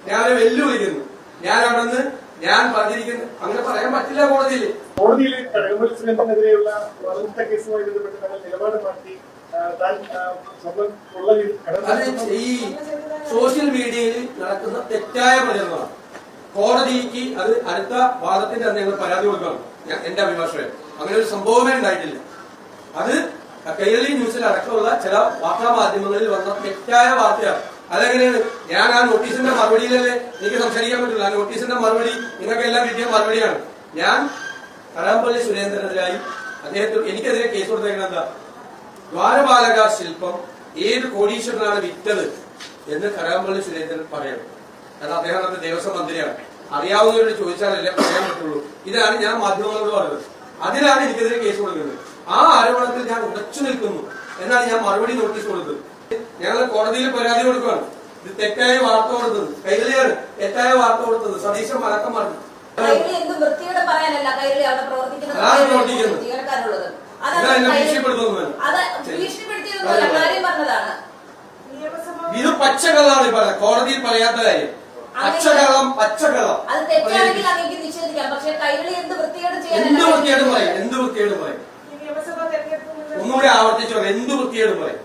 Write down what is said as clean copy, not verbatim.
ഞാൻ അവരെ വെല്ലുവിളിക്കുന്നു. ഞാൻ അവിടെ നിന്ന് ഞാൻ പറഞ്ഞിരിക്കുന്നു, അങ്ങനെ പറയാൻ പറ്റില്ല കോടതിയിൽ. കടകംപള്ളി സുരേന്ദ്രനെതിരെയുള്ള കേസുമായി ബന്ധപ്പെട്ട് തങ്ങൾ നിലപാട് മാറ്റി. ഈ സോഷ്യൽ മീഡിയയിൽ നടക്കുന്ന തെറ്റായ പ്രചരണമാണ്. കോടതിക്ക് അത് അടുത്ത വാദത്തിന്റെ അന്ന് ഞങ്ങൾ പരാതി കൊടുക്കണം. എന്റെ അഭിഭാഷകൻ അങ്ങനെ ഒരു സംഭവമേ ഉണ്ടായിട്ടില്ല. അത് കൈരളി ന്യൂസിൽ അടക്കമുള്ള ചില വാർത്താ മാധ്യമങ്ങളിൽ വന്ന തെറ്റായ വാർത്തയാണ്. അതെങ്ങനെയാണ്? ഞാൻ ആ നോട്ടീസിന്റെ മറുപടിയിലല്ലേ എനിക്ക് സംസാരിക്കാൻ പറ്റില്ല. ആ നോട്ടീസിന്റെ മറുപടി നിങ്ങൾക്ക് എല്ലാം കിട്ടിയ മറുപടിയാണ്. ഞാൻ കടകംപള്ളി സുരേന്ദ്രനെതിരായി അദ്ദേഹത്തിന് എനിക്കെതിരെ കേസ് കൊടുത്തേക്കുന്നത് എന്താ? ദ്വാരപാലക ശില്പം ഏത് കോടീശ്വരനാണ് വിറ്റത് എന്ന് കടകംപള്ളി സുരേന്ദ്രൻ പറയണം. കാരണം അദ്ദേഹം നമ്മുടെ ദേവസ്വം മന്ത്രിയാണ്. അറിയാവുന്നവരോട് ചോദിച്ചാലല്ലേ പറയാൻ പറ്റുള്ളൂ. ഇതാണ് ഞാൻ മാധ്യമങ്ങളോട് പറഞ്ഞത്. അതിലാണ് എനിക്കെതിരെ കേസ് കൊടുക്കുന്നത്. ആ ആരോപണത്തിൽ ഞാൻ ഉറച്ചു നിൽക്കുന്നു എന്നാണ് ഞാൻ മറുപടി നോട്ടീസ് കൊടുത്തത്. ഞങ്ങൾ കോടതിയിൽ പരാതി കൊടുക്കുകയാണ്. ഇത് തെറ്റായ വാർത്ത കൊടുത്തത് കൈരളിയാണ്. തെറ്റായ വാർത്ത കൊടുത്തത് സതീശൻ മലക്കം പറഞ്ഞു. ഇത് പച്ചക്കള്ളാണ് പറയുന്നത്. കോടതിയിൽ പറയാത്ത കാര്യം പച്ചക്കള്ളം. എന്ത് വൃത്തികേട് പറയും? ഒന്നുകൂടി ആവർത്തിച്ചോ. എന്ത് വൃത്തികേട് പറയും?